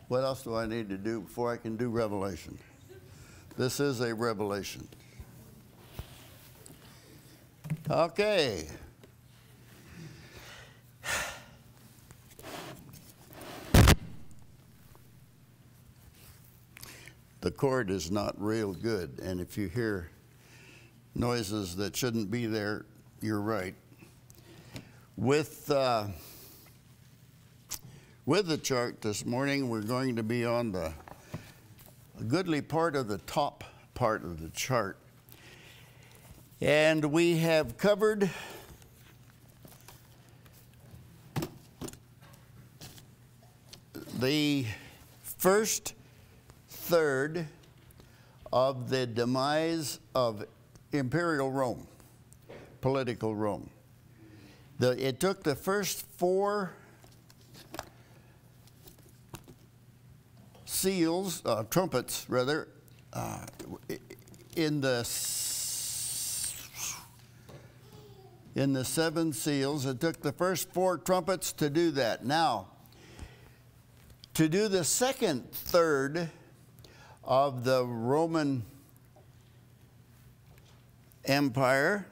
What else do I need to do before I can do Revelation? This is a revelation. Okay. The cord is not real good, and if you hear noises that shouldn't be there, you're right. With the chart this morning, we're going to be on the goodly part of the top part of the chart. And we have covered the first third of the demise of imperial Rome, political Rome. It took the first 4 seals, trumpets rather, in the 7 seals. It took the first 4 trumpets to do that. Now, to do the second third of the Roman Empire,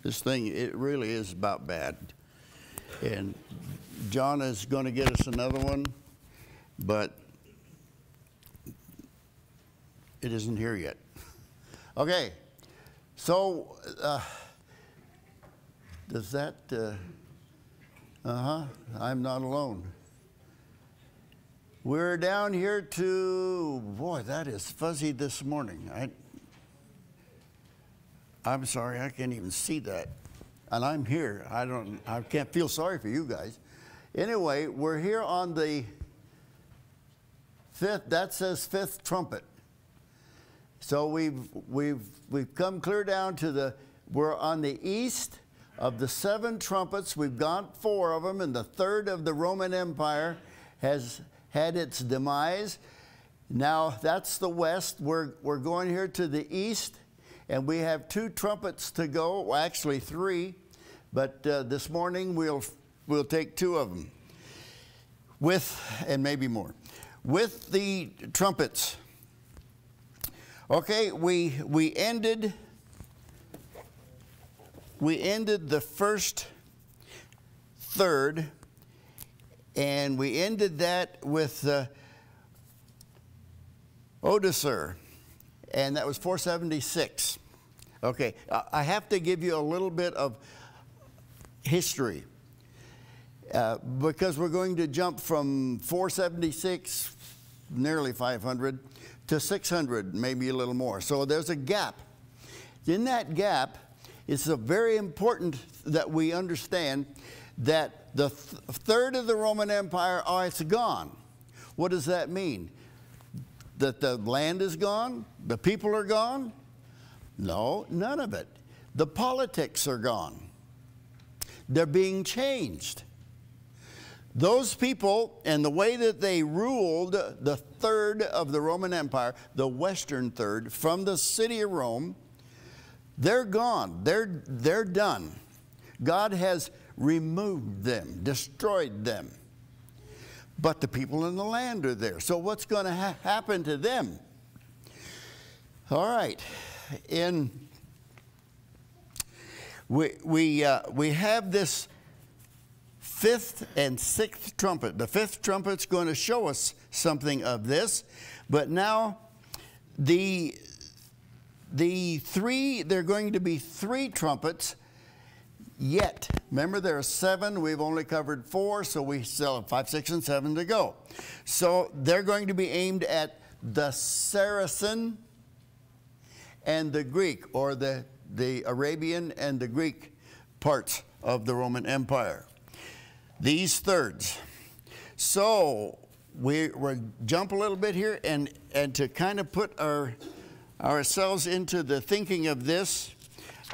this thing, it really is about bad. And John is going to get us another one, but it isn't here yet. Okay, so does that, I'm not alone. We're down here to, boy, that is fuzzy this morning. I'm sorry, I can't even see that. And I'm here. I can't feel sorry for you guys. Anyway, we're here on the 5th, that says 5th trumpet. So we've come clear down to we're on the east of the 7 trumpets. We've got 4 of them, and the third of the Roman Empire has had its demise. Now that's the west. We're going here to the east, and we have 2 trumpets to go. Well, actually 3, but this morning we'll take 2 of them, and maybe more, with the trumpets. Okay, we ended the first third, and we ended that with Odysseus, and that was 476. Okay, I have to give you a little bit of history because we're going to jump from 476, nearly 500, to 600, maybe a little more. So there's a gap. In that gap, it's very important that we understand that the third of the Roman Empire, it's gone. What does that mean? That the land is gone? The people are gone? No, none of it. The politics are gone. They're being changed. Those people and the way that they ruled the third of the Roman Empire, the western third, from the city of Rome, they're gone. They're done. God has removed them, destroyed them. But the people in the land are there. So what's going to happen to them? All right. We have this 5th and 6th trumpet. The 5th trumpet's going to show us something of this. But now there are going to be 3 trumpets yet. Remember, there are 7. We've only covered 4, so we still have 5, 6, and 7 to go. So they're going to be aimed at the Saracen and the Greek, or the Arabian and the Greek parts of the Roman Empire. These thirds. So we'll jump a little bit here, and to kind of put ourselves into the thinking of this,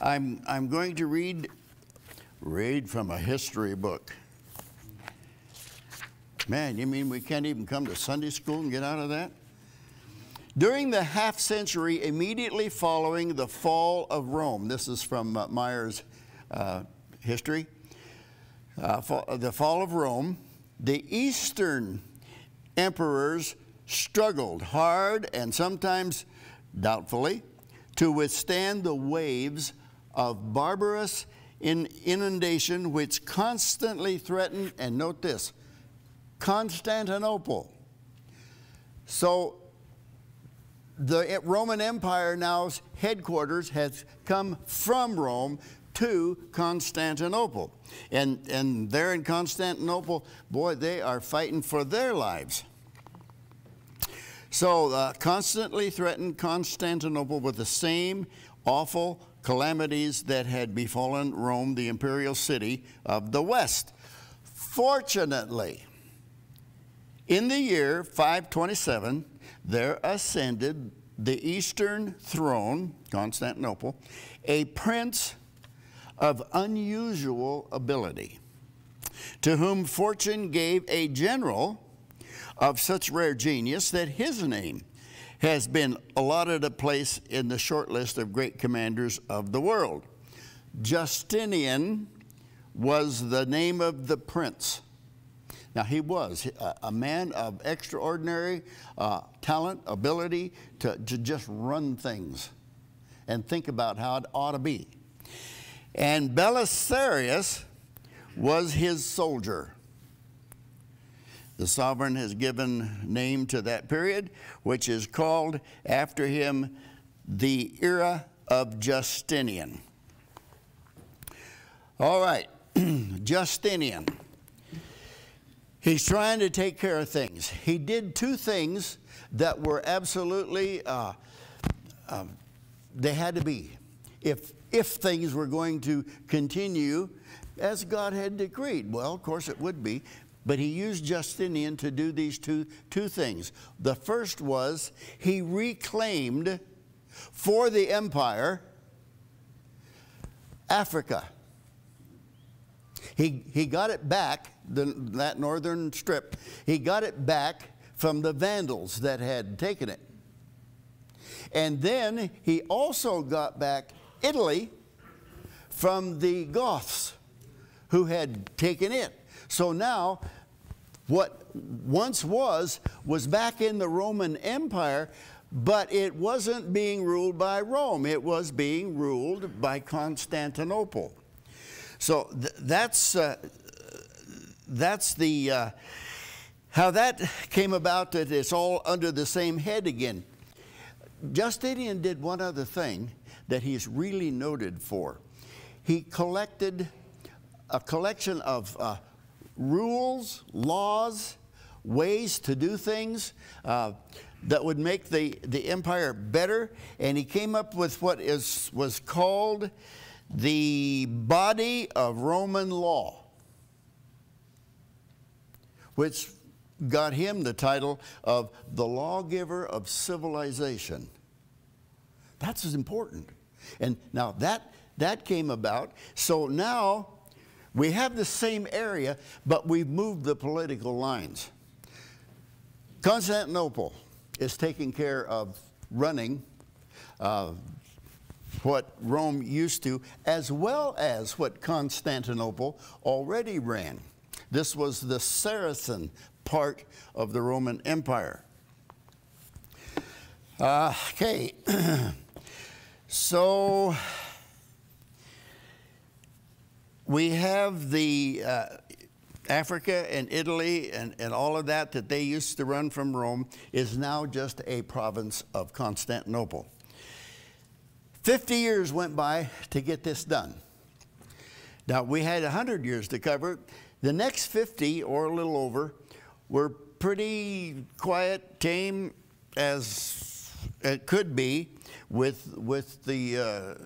I'm going to read from a history book. Man, you mean we can't even come to Sunday school and get out of that? During the half century immediately following the fall of Rome, this is from Meyer's history. the fall of Rome, the Eastern emperors struggled hard and sometimes doubtfully to withstand the waves of barbarous inundation which constantly threatened, and note this, Constantinople. So the Roman Empire now's headquarters has come from Rome to Constantinople. And there in Constantinople, boy, they are fighting for their lives. So constantly threatened Constantinople with the same awful calamities that had befallen Rome, the imperial city of the West. Fortunately, in the year 527, there ascended the eastern throne, Constantinople, a prince of unusual ability, to whom fortune gave a general of such rare genius that his name has been allotted a place in the short list of great commanders of the world. Justinian was the name of the prince. Now, he was a man of extraordinary talent, ability to just run things and think about how it ought to be. And Belisarius was his soldier. The sovereign has given name to that period, which is called after him the era of Justinian. All right, Justinian. He's trying to take care of things. He did two things that were absolutely, they had to be. If things were going to continue as God had decreed. Well, of course it would be. But he used Justinian to do these two things. The first was he reclaimed for the empire Africa. He got it back, that northern strip, he got it back from the Vandals that had taken it. And then he also got back Italy from the Goths who had taken it. So now, what once was back in the Roman Empire, but it wasn't being ruled by Rome. It was being ruled by Constantinople. So that's the how that came about, that it's all under the same head again. Justinian did one other thing that he's really noted for. He collected a collection of rules, laws, ways to do things that would make the empire better, and he came up with what was called the body of Roman law, which got him the title of the lawgiver of civilization. That's important. And now that came about, so now we have the same area, but we've moved the political lines. Constantinople is taking care of running what Rome used to, as well as what Constantinople already ran. This was the Saracen part of the Roman Empire. Okay, so we have the Africa and Italy and all of that they used to run from Rome is now just a province of Constantinople. 50 years went by to get this done. Now, we had 100 years to cover it. The next 50, or a little over, were pretty quiet, tame as it could be, with the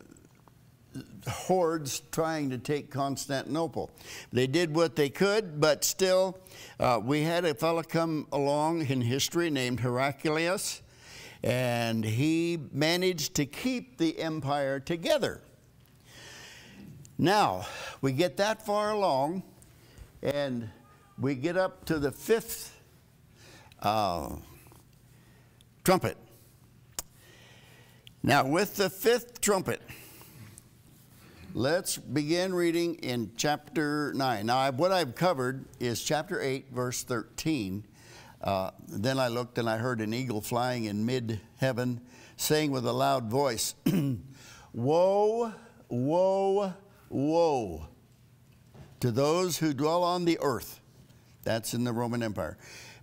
hordes trying to take Constantinople. They did what they could, but still, we had a fellow come along in history named Heraclius, and he managed to keep the empire together. Now, we get that far along, and we get up to the fifth trumpet. Now, with the fifth trumpet, Let's begin reading in chapter 9. Now, what I've covered is chapter 8, verse 13. Then I looked and I heard an eagle flying in mid-heaven, saying with a loud voice, Woe, woe, woe to those who dwell on the earth. That's in the Roman Empire.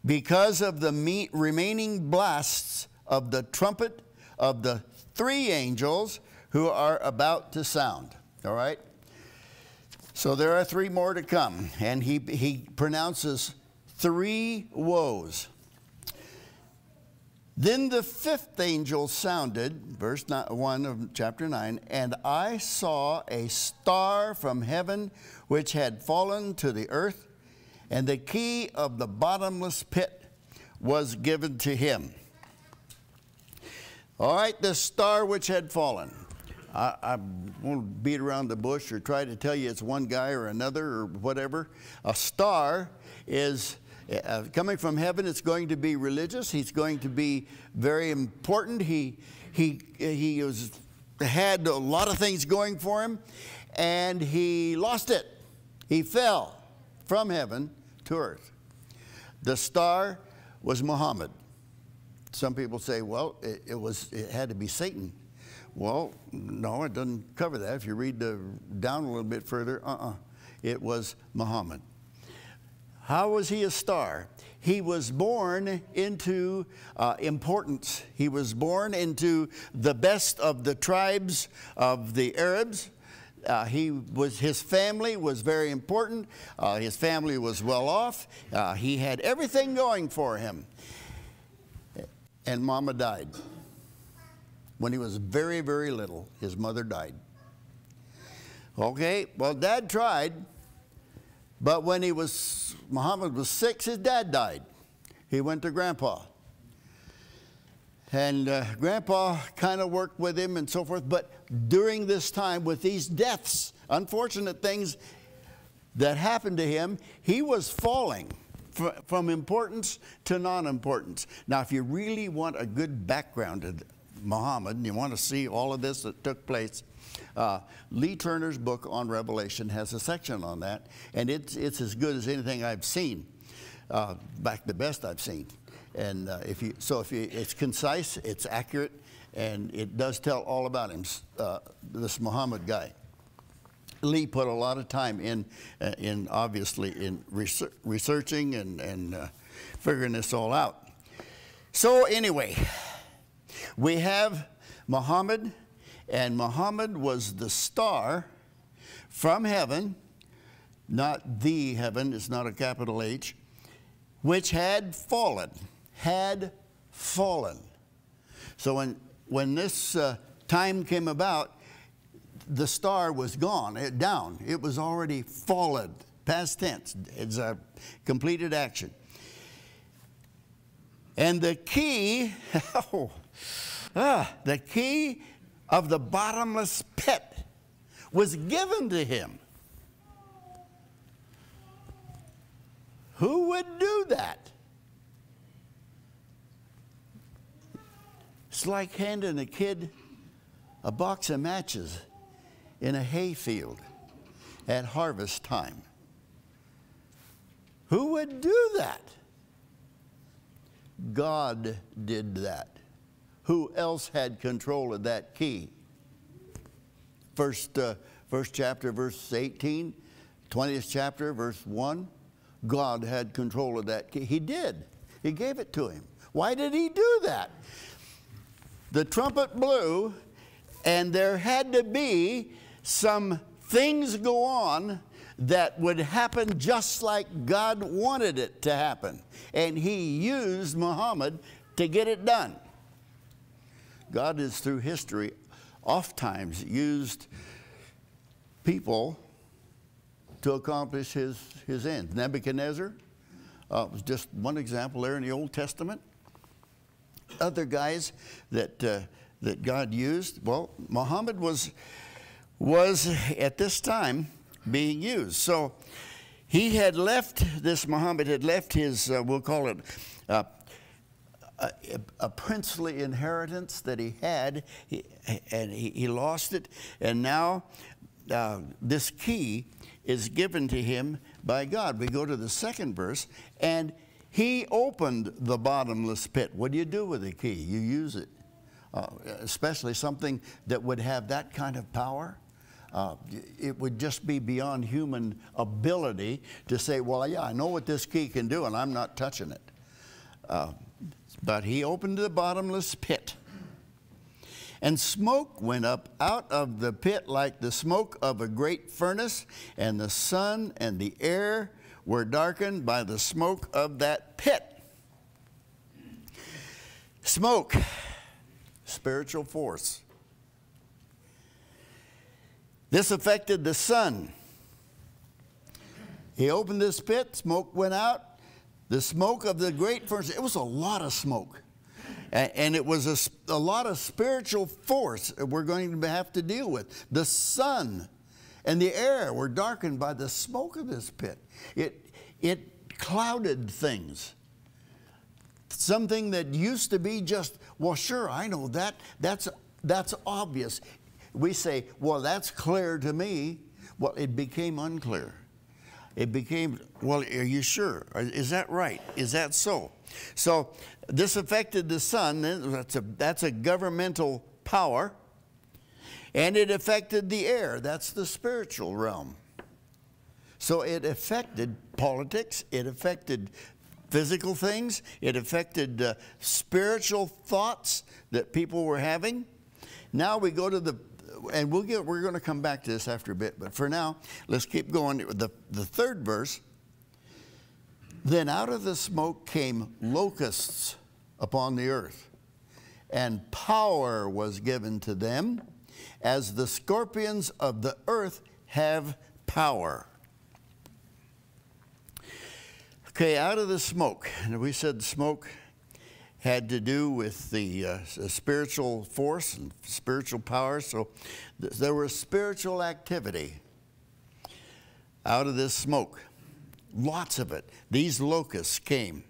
Because of the remaining blasts of the trumpet of the 3 angels who are about to sound. All right? So there are 3 more to come. And he pronounces 3 woes. Then the 5th angel sounded, verse 1 of chapter 9, and I saw a star from heaven which had fallen to the earth, and the key of the bottomless pit was given to him. All right, the star which had fallen. I won't beat around the bush or try to tell you it's one guy or another or whatever. A star is coming from heaven. It's going to be religious. He's going to be very important. He had a lot of things going for him, and he lost it. He fell from heaven to earth. The star was Muhammad. Some people say, well, it had to be Satan. Well, no, it doesn't cover that. If you read down a little bit further, it was Muhammad. How was he a star? He was born into importance. He was born into the best of the tribes of the Arabs. His family was very important. His family was well off. He had everything going for him. And Mama died. When he was very, very little, his mother died. Okay, well, Dad tried, but when Muhammad was 6, his dad died. He went to Grandpa. And Grandpa kind of worked with him and so forth, but during this time with these deaths, unfortunate things that happened to him, he was falling from importance to non-importance. Now, if you really want a good background to Muhammad, and you want to see all of this that took place, Lee Turner's book on Revelation has a section on that, and it's as good as anything I've seen, back the best I've seen. And it's concise, it's accurate, and it does tell all about him, this Muhammad guy. Lee put a lot of time in obviously in researching and figuring this all out. So anyway, we have Muhammad, and Muhammad was the star from heaven, not the heaven, it's not a capital H, which had fallen. Had fallen. So when this time came about, the star was gone, down. It was already fallen, past tense. It's a completed action. And the key, the key of the bottomless pit was given to him. Who would do that? It's like handing a kid a box of matches in a hayfield at harvest time. Who would do that? God did that. Who else had control of that key? First chapter, verse 18, 20th chapter, verse 1. God had control of that key. He did. He gave it to him. Why did he do that? The trumpet blew, and there had to be some things go on that would happen just like God wanted it to happen. And he used Muhammad to get it done. God is, through history, oftentimes used people to accomplish his ends. Nebuchadnezzar was just one example there in the Old Testament. Other guys that God used, well, Muhammad was at this time being used. So he had left, Muhammad had left his, we'll call it a princely inheritance that he had, and he lost it. And now this key is given to him by God. We go to the second verse, and he opened the bottomless pit. What do you do with a key? You use it, especially something that would have that kind of power. It would just be beyond human ability to say, well, yeah, I know what this key can do, and I'm not touching it. But he opened the bottomless pit. And smoke went up out of the pit like the smoke of a great furnace, and the sun and the air were darkened by the smoke of that pit. Smoke, spiritual force. This affected the sun. He opened this pit, smoke went out. The smoke of the great furnace, it was a lot of smoke. And it was a lot of spiritual force we're going to have to deal with. The sun and the air were darkened by the smoke of this pit. It clouded things. Something that used to be just, well, sure, I know that. That's obvious. We say, well, that's clear to me. Well, it became unclear. It became, well, are you sure? Is that right? Is that so? So this affected the sun. That's a governmental power. And it affected the air. That's the spiritual realm. So it affected politics. It affected physical things. It affected spiritual thoughts that people were having. Now we go to and we're going to come back to this after a bit, but for now, let's keep going. The third verse, then out of the smoke came locusts upon the earth, and power was given to them, as the scorpions of the earth have power. Okay, out of the smoke, and we said smoke had to do with the spiritual force and spiritual power. So there was spiritual activity out of this smoke. Lots of it. These locusts came.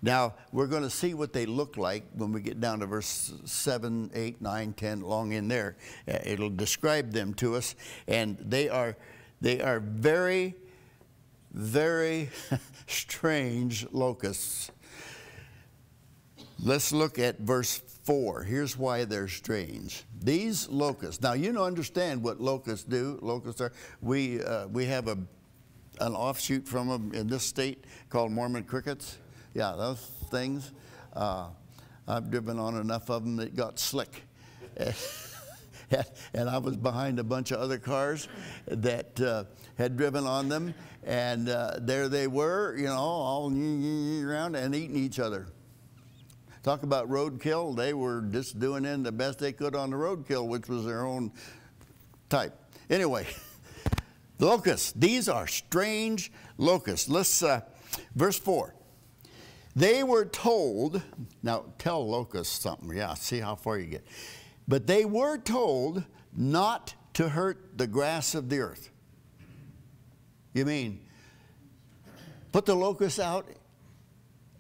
Now, we're going to see what they look like when we get down to verse 7, 8, 9, 10, along in there. It'll describe them to us. And they are very, very strange locusts. Let's look at verse 4. Here's why they're strange. These locusts. Now, you understand what locusts do. Locusts are. We have an offshoot from them in this state called Mormon crickets. Yeah, those things. I've driven on enough of them that got slick. And I was behind a bunch of other cars that had driven on them. And there they were, all around and eating each other. Talk about roadkill. They were just doing the best they could on the roadkill, which was their own type. Anyway, locusts. These are strange locusts. Let's, verse 4. They were told, now tell locusts something. Yeah, see how far you get. But they were told not to hurt the grass of the earth. You mean, put the locusts out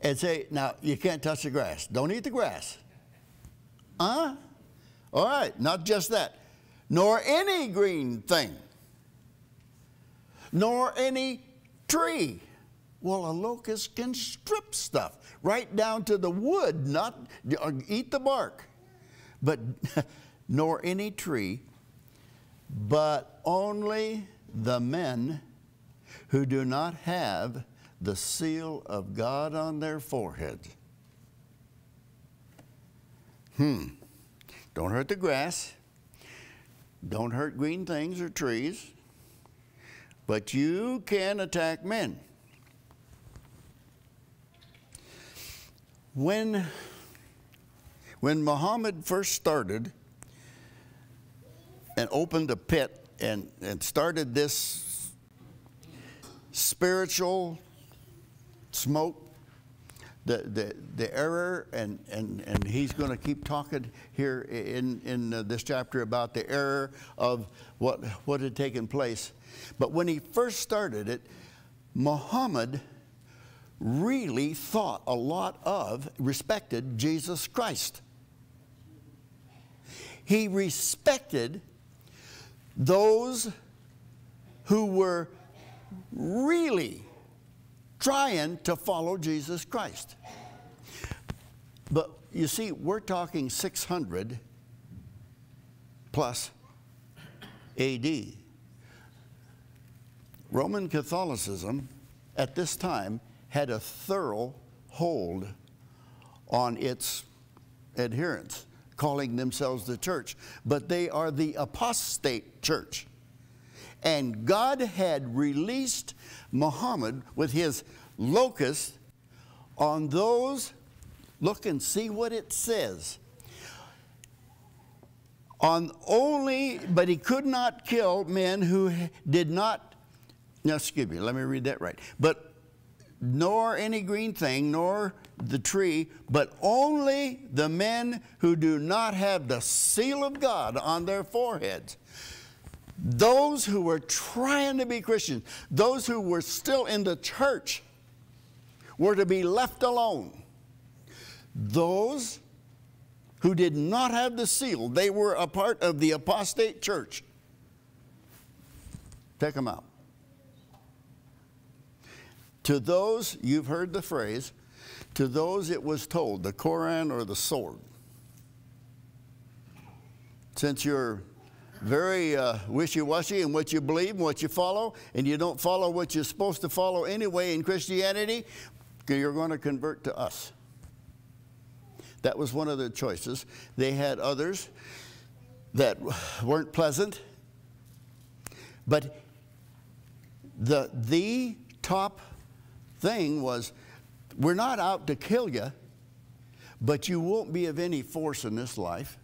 and say, now, you can't touch the grass. Don't eat the grass. All right, not just that. Nor any green thing. Nor any tree. Well, a locust can strip stuff right down to the wood, not eat the bark. But nor any tree, but only the men who do not have the seal of God on their forehead. Don't hurt the grass. Don't hurt green things or trees. But you can attack men. When Muhammad first started and opened a pit and started this spiritual smoke, the error, and he's going to keep talking here in this chapter about the error of what had taken place. But when he first started it, Muhammad really thought a lot of, respected Jesus Christ. He respected those who were really trying to follow Jesus Christ. But you see, we're talking 600 plus AD. Roman Catholicism at this time had a thorough hold on its adherents, calling themselves the church. But they are the apostate church. And God had released Muhammad with his locust on those. Look and see what it says. But he could not kill men who did not, now excuse me, let me read that right. But nor any green thing, nor the tree, but only the men who do not have the seal of God on their foreheads. Those who were trying to be Christians, those who were still in the church, were to be left alone. Those who did not have the seal, they were a part of the apostate church. Take them out. To those, you've heard the phrase, to those it was told, the Koran or the sword. Since you're very wishy-washy in what you believe and what you follow, and you don't follow what you're supposed to follow anyway in Christianity, you're going to convert to us. That was one of the choices. They had others that weren't pleasant. But the top thing was, we're not out to kill you, but you won't be of any force in this life.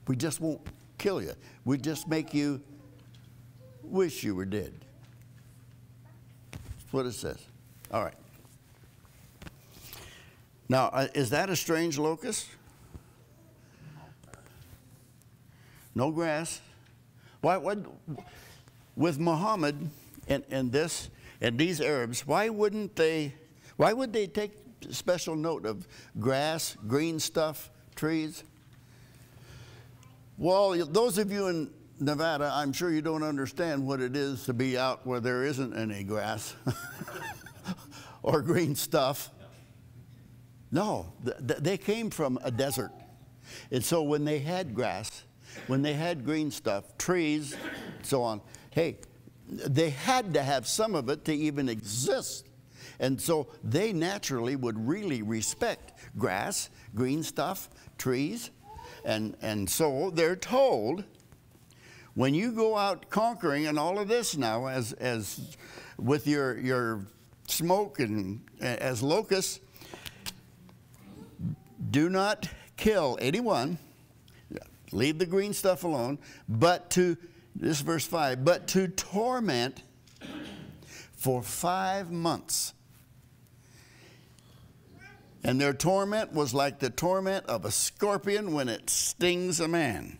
We just won't kill you. We just make you wish you were dead. That's what it says. All right. Now, is that a strange locust? No grass. Why with Muhammad and these Arabs, why would they take special note of grass, green stuff, trees? Well, those of you in Nevada, I'm sure you don't understand what it is to be out where there isn't any grass or green stuff. No, they came from a desert. And so when they had grass, when they had green stuff, trees, so on, hey, they had to have some of it to even exist. And so they naturally would really respect grass, green stuff, trees. And so they're told, when you go out conquering and all of this now, as with your smoke and as locusts, do not kill anyone, leave the green stuff alone, but to, this is verse 5, but to torment for 5 months. And their torment was like the torment of a scorpion when it stings a man.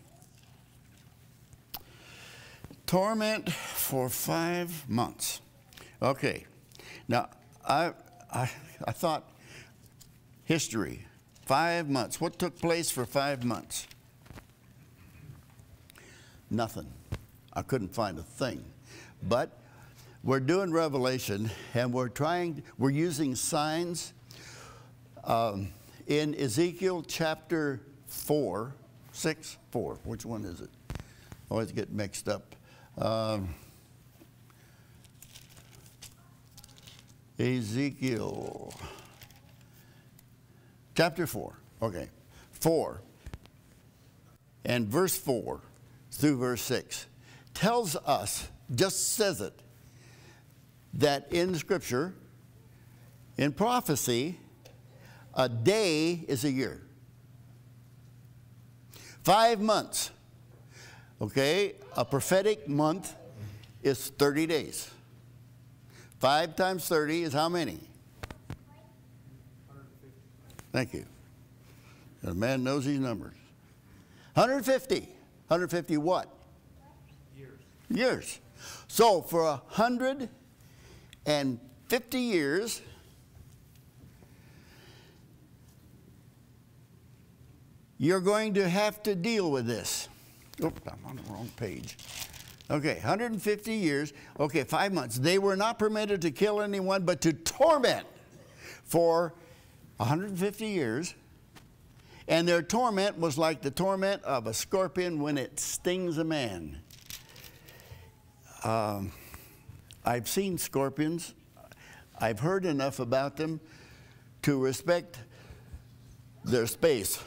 Torment for 5 months. Okay. Now, I thought history. 5 months. What took place for 5 months? Nothing. I couldn't find a thing. But we're doing Revelation, and we're using signs in Ezekiel chapter 4, 6, 4. Which one is it? Always get mixed up. Ezekiel chapter 4. Okay. 4. And verse 4 through verse 6 tells us, just says it, that in Scripture, in prophecy, a day is a year. 5 months. Okay, a prophetic month is 30 days. 5 times 30 is how many? 150. Thank you. The man knows these numbers. 150. 150 what? Years. Years. So for 150 years, you're going to have to deal with this. Oops, I'm on the wrong page. Okay, 150 years. Okay, 5 months. They were not permitted to kill anyone, but to torment for 150 years. And their torment was like the torment of a scorpion when it stings a man. I've seen scorpions. I've heard enough about them to respect their space.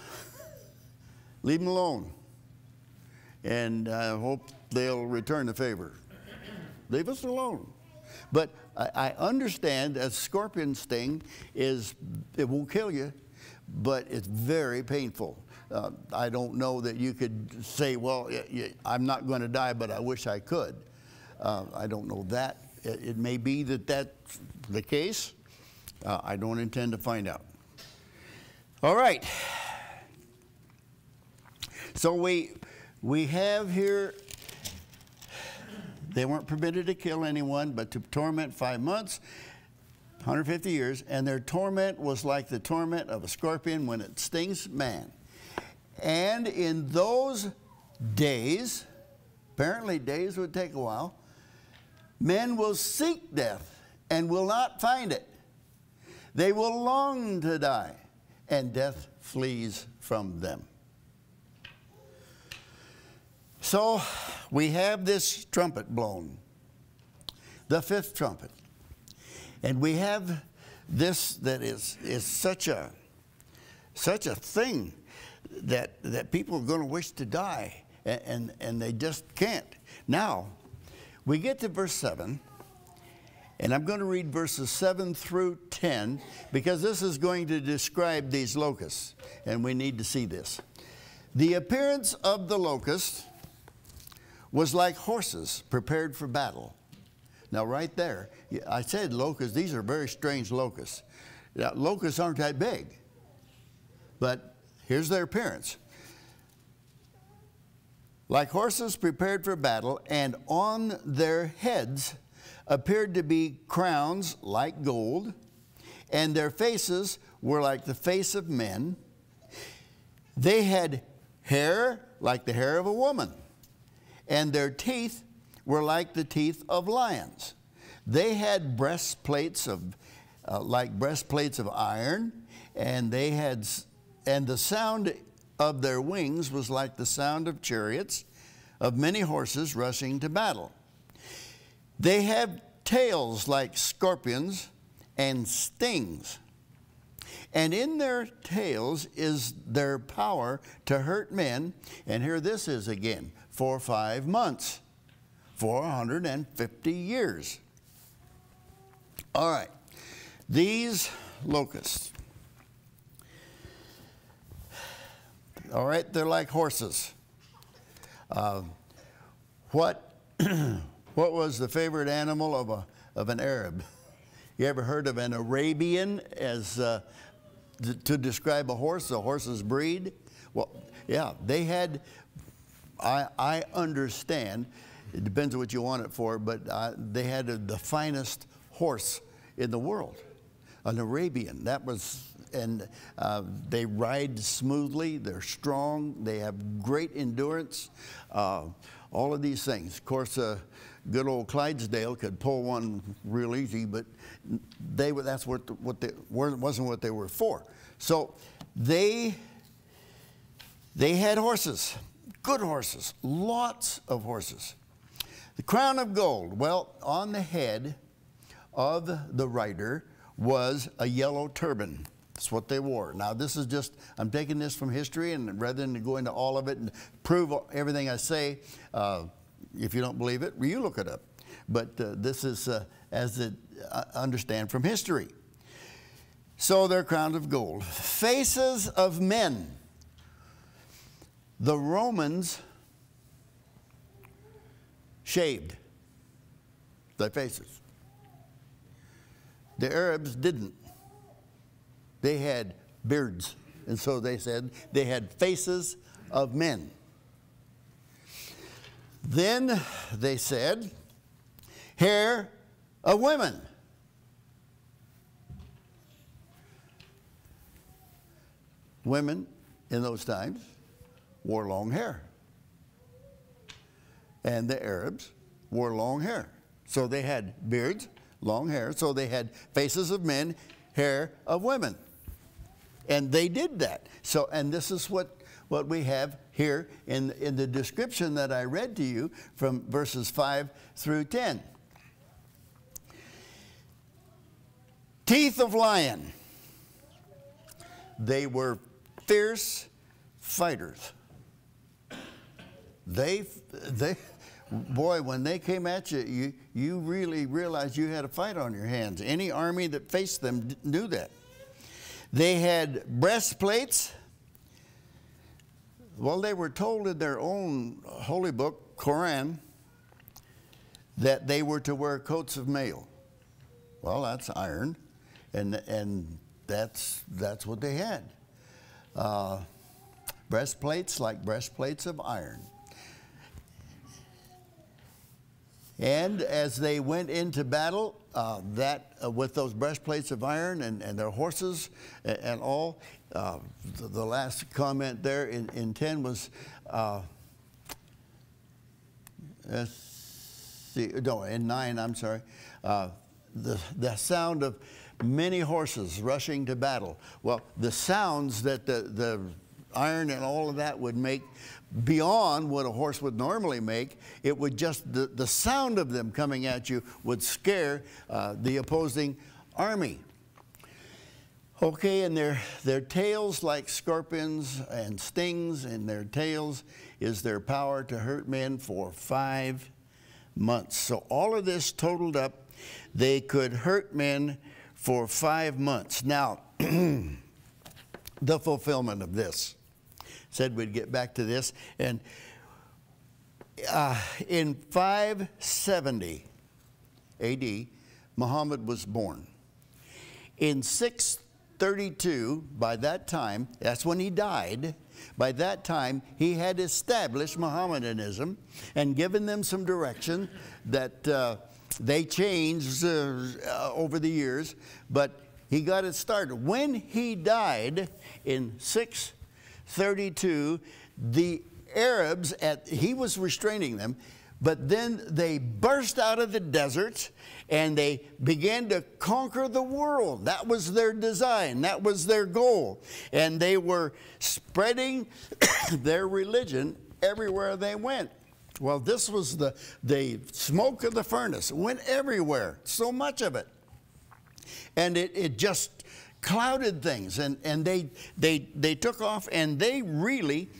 Leave them alone. And I hope they'll return the favor. Leave us alone. But I understand a scorpion sting it won't kill you, but it's very painful. I don't know that you could say, well, I'm not going to die, but I wish I could. I don't know that. It may be that that's the case. I don't intend to find out. All right. So we have here, they weren't permitted to kill anyone, but to torment 5 months, 150 years, and their torment was like the torment of a scorpion when it stings man. And in those days, apparently days would take a while, men will seek death and will not find it. They will long to die, and death flees from them. So we have this trumpet blown, the fifth trumpet. And we have this that is such a thing that people are going to wish to die, and they just can't. Now, we get to verse 7, and I'm going to read verses 7 through 10, because this is going to describe these locusts, and we need to see this. The appearance of the locust was like horses prepared for battle. Now, right there, I said locusts. These are very strange locusts. Now, locusts aren't that big, but here's their appearance. Like horses prepared for battle, and on their heads appeared to be crowns like gold, and their faces were like the face of men. They had hair like the hair of a woman, and their teeth were like the teeth of lions. They had breastplates of like breastplates of iron, and the sound of their wings was like the sound of chariots, of many horses rushing to battle. They have tails like scorpions and stings, and in their tails is their power to hurt men. And here this is again, for 5 months, 450 years. All right, these locusts, all right, they're like horses. What was the favorite animal of an Arab? You ever heard of an Arabian as to describe a horse's breed? Well, yeah, they had, I understand, it depends on what you want it for, but they had the finest horse in the world, an Arabian. That was, and they ride smoothly, they're strong, they have great endurance, all of these things. Of course, good old Clydesdale could pull one real easy, but that's wasn't what they were for. So they had horses, good horses, lots of horses. The crown of gold, well, on the head of the rider was a yellow turban. That's what they wore. Now, this is just, I'm taking this from history, and rather than go into all of it and prove everything I say, if you don't believe it, you look it up. But this is as it understand from history. So they're crowned of gold. Faces of men. The Romans shaved their faces. The Arabs didn't. They had beards, and so they said they had faces of men. Then they said, hair of women. Women in those times wore long hair. and the Arabs wore long hair. So they had beards, long hair. So they had faces of men, hair of women. And they did that. So, and this is what we have here in the description that I read to you from verses 5 through 10. Teeth of lion. They were fierce fighters. Boy, when they came at you, you really realized you had a fight on your hands. Any army that faced them knew that. They had breastplates. Well, they were told in their own holy book, Quran, that they were to wear coats of mail. Well, that's iron, and that's what they had. Breastplates like breastplates of iron. And as they went into battle, with those breastplates of iron and their horses and all, the last comment there in 10 was, in 9, I'm sorry, the sound of many horses rushing to battle. Well, the sounds that the iron and all of that would make beyond what a horse would normally make, it would just, the sound of them coming at you would scare the opposing army. Okay, and their tails like scorpions and stings, and their tails is their power to hurt men for 5 months. So all of this totaled up, they could hurt men for 5 months. Now, the fulfillment of this. Said we'd get back to this. And in 570 AD, Muhammad was born. In 632, by that time, that's when he died, by that time he had established Mohammedanism and given them some direction that they changed over the years, but he got it started. When he died in 632, the Arabs, he was restraining them, but then they burst out of the desert and they began to conquer the world. That was their design. That was their goal. And they were spreading their religion everywhere they went. Well, this was the smoke of the furnace. It went everywhere, so much of it. And it just clouded things, and they took off, and they really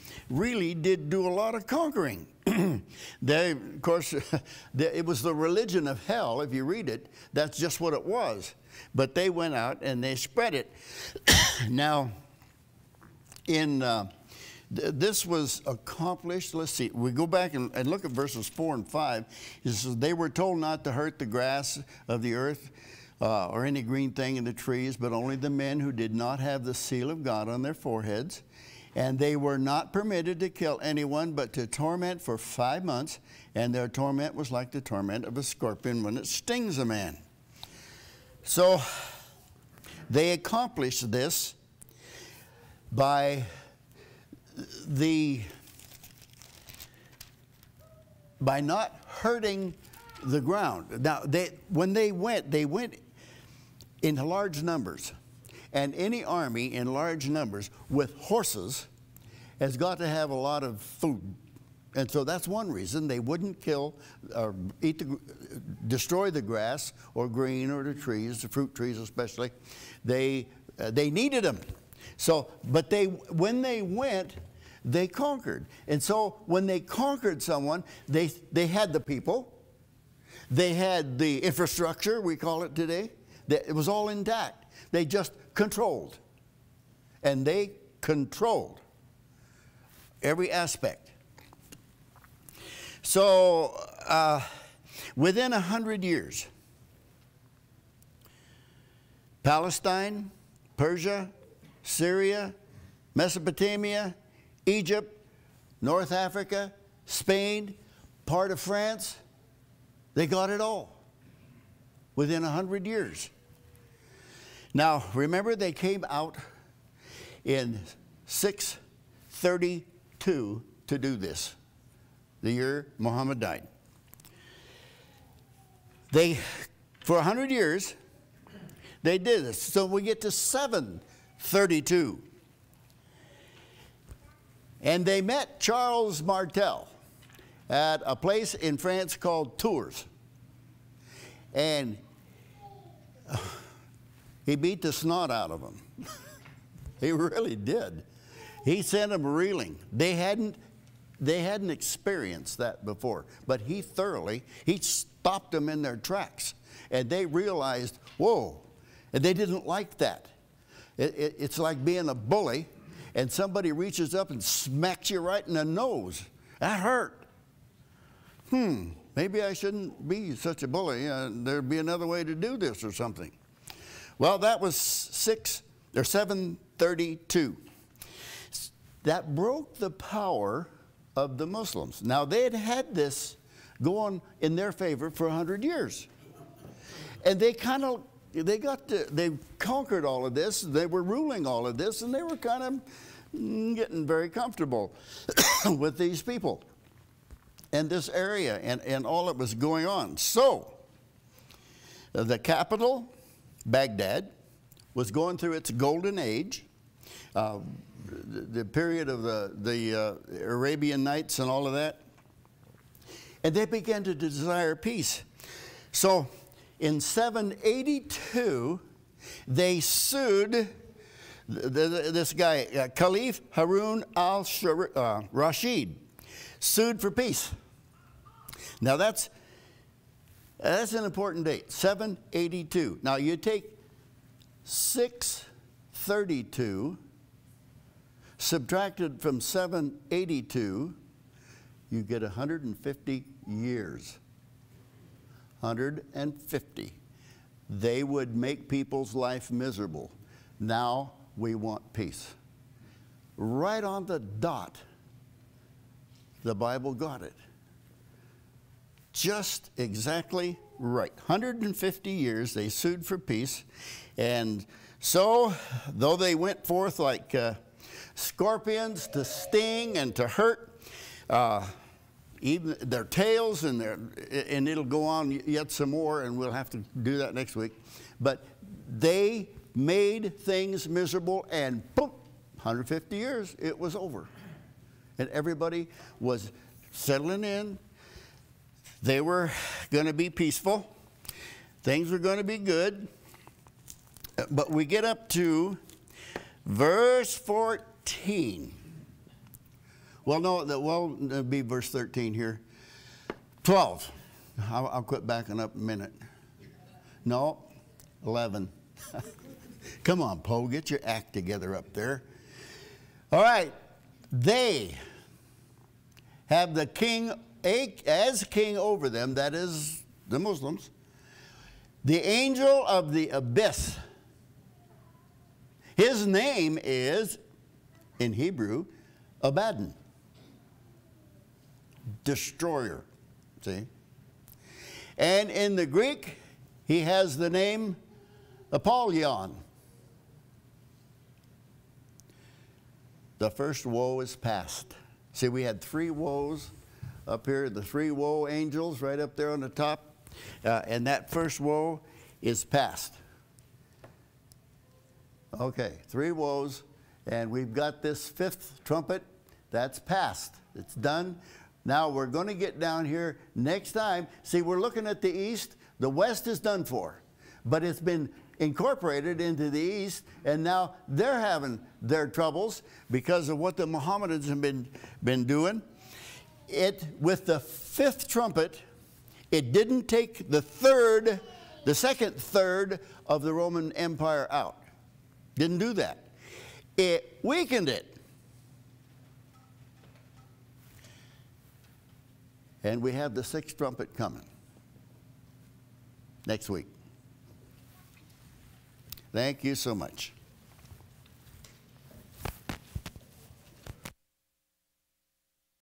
did do a lot of conquering. Of course, it was the religion of hell. If you read it, that's just what it was. But they went out and they spread it. Now, this was accomplished. Let's see. We go back and look at verses 4 and 5. It says, they were told not to hurt the grass of the earth, or any green thing in the trees, but only the men who did not have the seal of God on their foreheads. And they were not permitted to kill anyone, but to torment for 5 months. And their torment was like the torment of a scorpion when it stings a man. So they accomplished this by not hurting the ground. Now, when they went in large numbers. And any army in large numbers with horses has got to have a lot of food. And so that's one reason they wouldn't kill or destroy the grass or green or the trees, the fruit trees especially. They needed them. So, but when they went, they conquered. And so when they conquered someone, they had the people. They had the infrastructure, we call it today. It was all intact. They just controlled. And they controlled every aspect. So within 100 years, Palestine, Persia, Syria, Mesopotamia, Egypt, North Africa, Spain, part of France, they got it all within 100 years. Now, remember, they came out in 632 to do this. the year Muhammad died. For 100 years, they did this. So we get to 732. And they met Charles Martel at a place in France called Tours. And he beat the snot out of them. He really did. He sent them reeling. They hadn't experienced that before, but he stopped them in their tracks, and they realized, whoa, and they didn't like that. It's like being a bully, and somebody reaches up and smacks you right in the nose. That hurt. Maybe I shouldn't be such a bully. There'd be another way to do this or something. Well, that was 732. That broke the power of the Muslims. Now, they had had this go on in their favor for 100 years. And they conquered all of this, they were ruling all of this, and they were kind of getting very comfortable with these people and this area and all that was going on. So, the capital, Baghdad, was going through its golden age. The period of the Arabian Nights and all of that. And they began to desire peace. So in 782, they sued this guy, Caliph Harun al-Rashid, sued for peace. Now that's an important date, 782. Now you take 632 subtracted from 782, you get 150 years. 150. They would make people's life miserable. Now we want peace. Right on the dot, the Bible got it. Just exactly right. 150 years they sued for peace. And so, though they went forth like scorpions to sting and to hurt, even their tails, and it'll go on yet some more, and we'll have to do that next week. But they made things miserable, and boom, 150 years, it was over. And everybody was settling in. They were going to be peaceful. Things were going to be good. But we get up to verse 14. Well, no, it'll be verse 13 here. 12. I'll quit backing up a minute. No, 11. Come on, Poe, get your act together up there. All right. They have the king as king over them, that is the Muslims, the angel of the abyss. His name is, in Hebrew, Abaddon. Destroyer, see? And in the Greek, he has the name Apollyon. The first woe is past. See, we had 3 woes up here, the 3 woe angels right up there on the top. And that first woe is past. Okay, 3 woes, and we've got this 5th trumpet. That's past. It's done. Now we're going to get down here next time. See, we're looking at the east. The west is done for, but it's been incorporated into the east, and now they're having their troubles because of what the Mohammedans have been doing. With the 5th trumpet, it didn't take the second third of the Roman Empire out. Didn't do that. It weakened it. And we have the 6th trumpet coming next week. Thank you so much.